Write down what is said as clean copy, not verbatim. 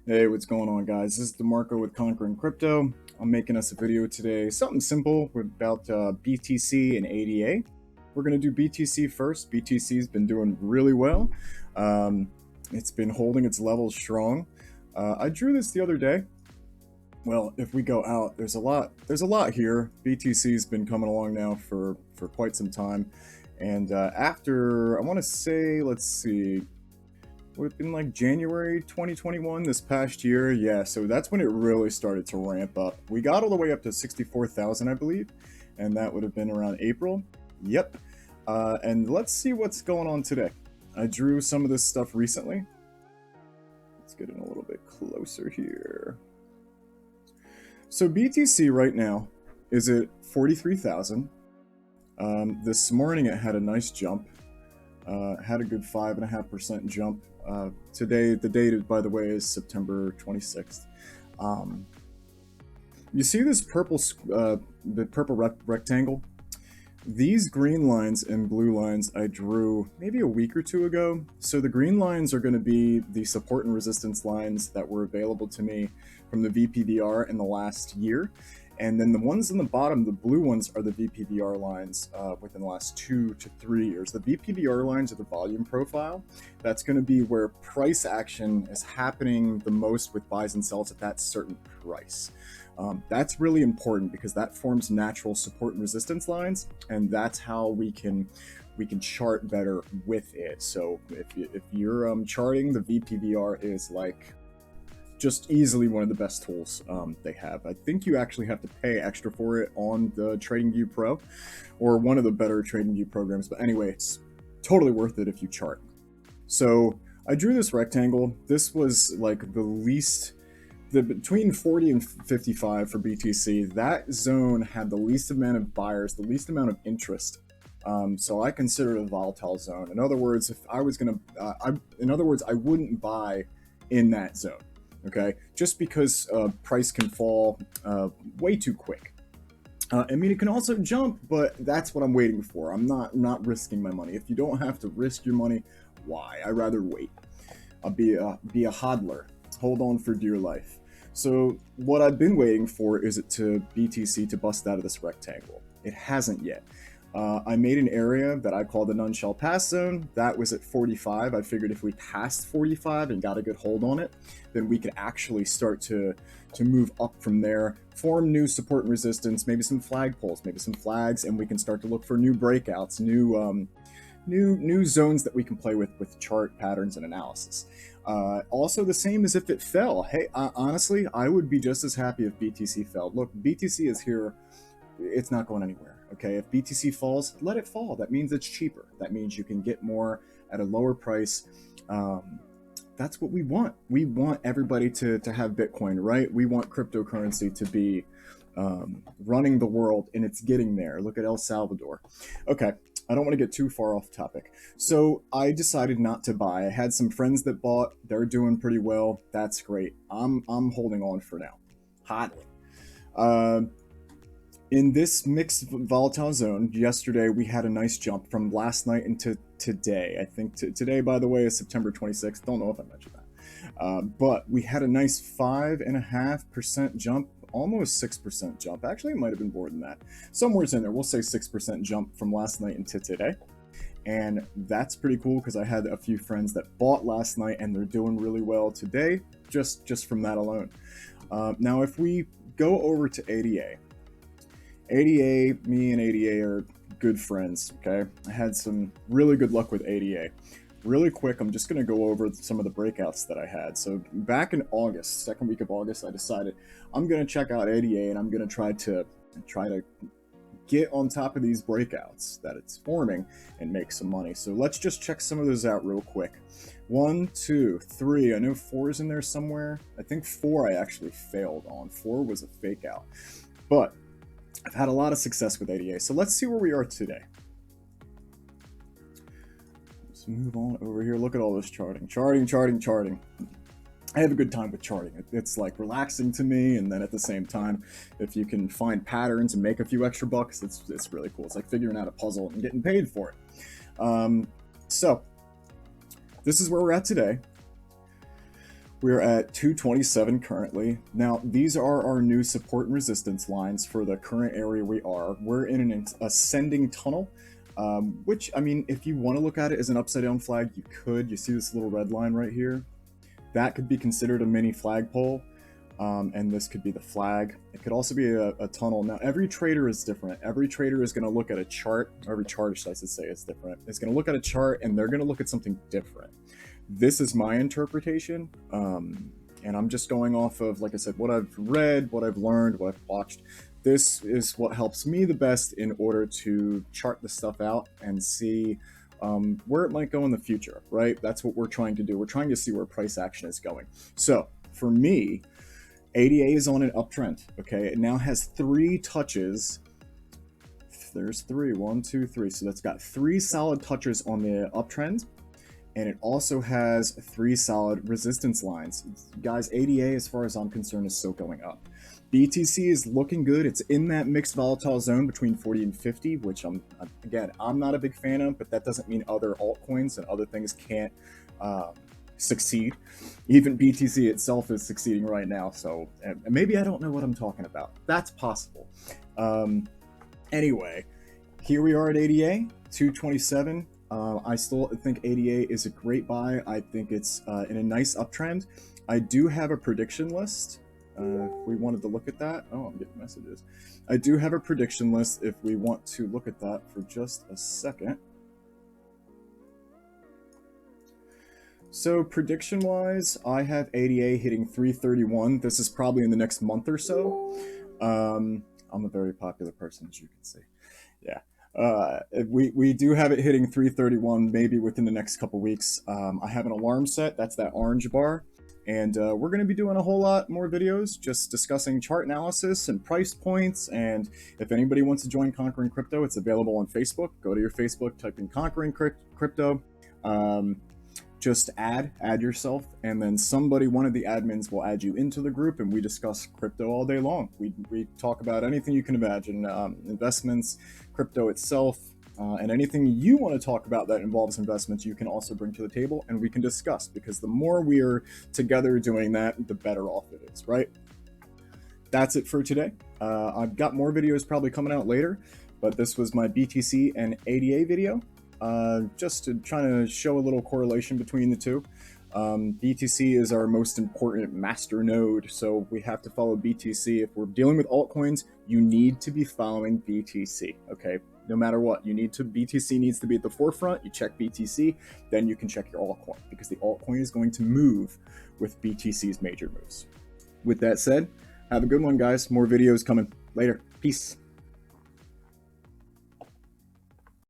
Hey, what's going on, guys? This is DeMarco with Conquering Crypto. I'm making us a video today, something simple about BTC and ADA. We're going to do BTC first. BTC's been doing really well. Um, it's been holding its levels strong. I drew this the other day. Well, if we go out, there's a lot. There's a lot here. BTC's been coming along now for quite some time, and after I want to say, let's see, would have been like January 2021 this past year. Yeah, so that's when it really started to ramp up. We got all the way up to 64,000, I believe, and that would have been around April. Yep. And let's see what's going on today. I drew some of this stuff recently. Let's get in a little bit closer here. So BTC right now is at 43,000. This morning it had a nice jump. Had a good 5.5% jump. Today, the date, by the way, is September 26th. You see this the purple rectangle? These green lines and blue lines I drew maybe a week or two ago. So the green lines are going to be the support and resistance lines that were available to me from the VPVR in the last year. And then the ones in the bottom, the blue ones, are the VPVR lines within the last 2 to 3 years. The VPVR lines are the volume profile. That's going to be where price action is happening the most with buys and sells at that certain price. That's really important because that forms natural support and resistance lines, and that's how we can chart better with it. So if you're charting, the VPVR is like just easily one of the best tools they have. I think you actually have to pay extra for it on the TradingView Pro, or one of the better TradingView programs. But anyway, it's totally worth it if you chart. So I drew this rectangle. This was like the least, between 40 and 55 for BTC. That zone had the least amount of buyers, the least amount of interest. So I consider it a volatile zone. In other words, if I was gonna, I wouldn't buy in that zone. Okay, just because price can fall way too quick. I mean, it can also jump, but that's what I'm waiting for. I'm not risking my money. If you don't have to risk your money, why? I'd rather wait. I'll be a hodler. Hold on for dear life. So what I've been waiting for is it to BTC to bust out of this rectangle. It hasn't yet. I made an area that I call the none shall pass zone. That was at 45. I figured if we passed 45 and got a good hold on it, then we could actually start to move up from there, form new support and resistance, maybe some flagpoles, maybe some flags, and we can start to look for new breakouts, new zones that we can play with chart patterns and analysis. Also, the same as if it fell. Hey, honestly, I would be just as happy if BTC fell. Look, BTC is here. It's not going anywhere. Okay, if BTC falls, let it fall. That means it's cheaper. That means you can get more at a lower price. That's what we want. We want everybody to have Bitcoin, right? We want cryptocurrency to be running the world, and it's getting there. Look at El Salvador. Okay, I don't want to get too far off topic. So I decided not to buy. I had some friends that bought. They're doing pretty well. That's great. I'm holding on for now. Hotly. In this mixed volatile zone, yesterday we had a nice jump from last night into today. I think today, by the way, is September 26th. Don't know if I mentioned that. But we had a nice 5.5% jump, almost 6% jump. Actually, it might have been more than that. Somewhere's in there. We'll say 6% jump from last night into today. And that's pretty cool because I had a few friends that bought last night and they're doing really well today, just from that alone. Now, if we go over to ADA, me and ADA are good friends, okay? I had some really good luck with ADA. Really quick, I'm just going to go over some of the breakouts that I had. So back in August, second week of August, I decided I'm going to check out ADA and I'm going to try to get on top of these breakouts that it's forming and make some money. So let's just check some of those out real quick. 1, 2, 3. I know 4 is in there somewhere. I think 4 I actually failed on. 4 was a fake out. But I've had a lot of success with ADA, so let's see where we are today. Let's move on over here. Look at all this charting. Charting. I have a good time with charting. It's like relaxing to me, and then at the same time, if you can find patterns and make a few extra bucks, it's really cool. It's like figuring out a puzzle and getting paid for it. So this is where we're at today. We're at 227 currently. Now, these are our new support and resistance lines for the current area we are. We're in an ascending tunnel, which, I mean, if you want to look at it as an upside down flag, you could. You see this little red line right here? That could be considered a mini flagpole, and this could be the flag. It could also be a tunnel. Now, every trader is different. Every trader is going to look at a chart. Every chartist, I should say, is different. It's going to look at a chart, and they're going to look at something different. This is my interpretation, and I'm just going off of, like I said, what I've read, what I've learned, what I've watched. This is what helps me the best in order to chart the stuff out and see where it might go in the future, right? That's what we're trying to do. We're trying to see where price action is going. So for me, ADA is on an uptrend, okay? It now has 3 touches. There's 3, 1, 2, 3. So that's got 3 solid touches on the uptrend. And it also has 3 solid resistance lines. Guys, ADA, as far as I'm concerned, is still going up. BTC is looking good. It's in that mixed volatile zone between 40 and 50, which I'm not a big fan of, but that doesn't mean other altcoins and other things can't succeed. Even BTC itself is succeeding right now, so maybe I don't know what I'm talking about. That's possible. Anyway, here we are at ADA, 227. I still think ADA is a great buy. I think it's in a nice uptrend. I do have a prediction list. If we wanted to look at that. Oh, I'm getting messages. I do have a prediction list if we want to look at that for just a second. So prediction-wise, I have ADA hitting 331. This is probably in the next month or so. I'm a very popular person, as you can see. Yeah. We do have it hitting 331 maybe within the next couple weeks. I have an alarm set. That's that orange bar. And we're going to be doing a whole lot more videos just discussing chart analysis and price points. And if anybody wants to join Conquering Crypto, it's available on Facebook. Go to your Facebook, type in Conquering Crypto. Just add yourself, and then one of the admins will add you into the group, and we discuss crypto all day long. We talk about anything you can imagine, investments, crypto itself, and anything you want to talk about that involves investments, you can also bring to the table, and we can discuss, because the more we are together doing that, the better off it is, right? That's it for today. I've got more videos probably coming out later, but this was my BTC and ADA video. Just to try to show a little correlation between the two. BTC is our most important master node, so we have to follow BTC. If we're dealing with altcoins, you need to be following BTC, okay? No matter what, BTC needs to be at the forefront. You check BTC, then you can check your altcoin, because the altcoin is going to move with BTC's major moves. With that said, have a good one, guys. More videos coming later. Peace.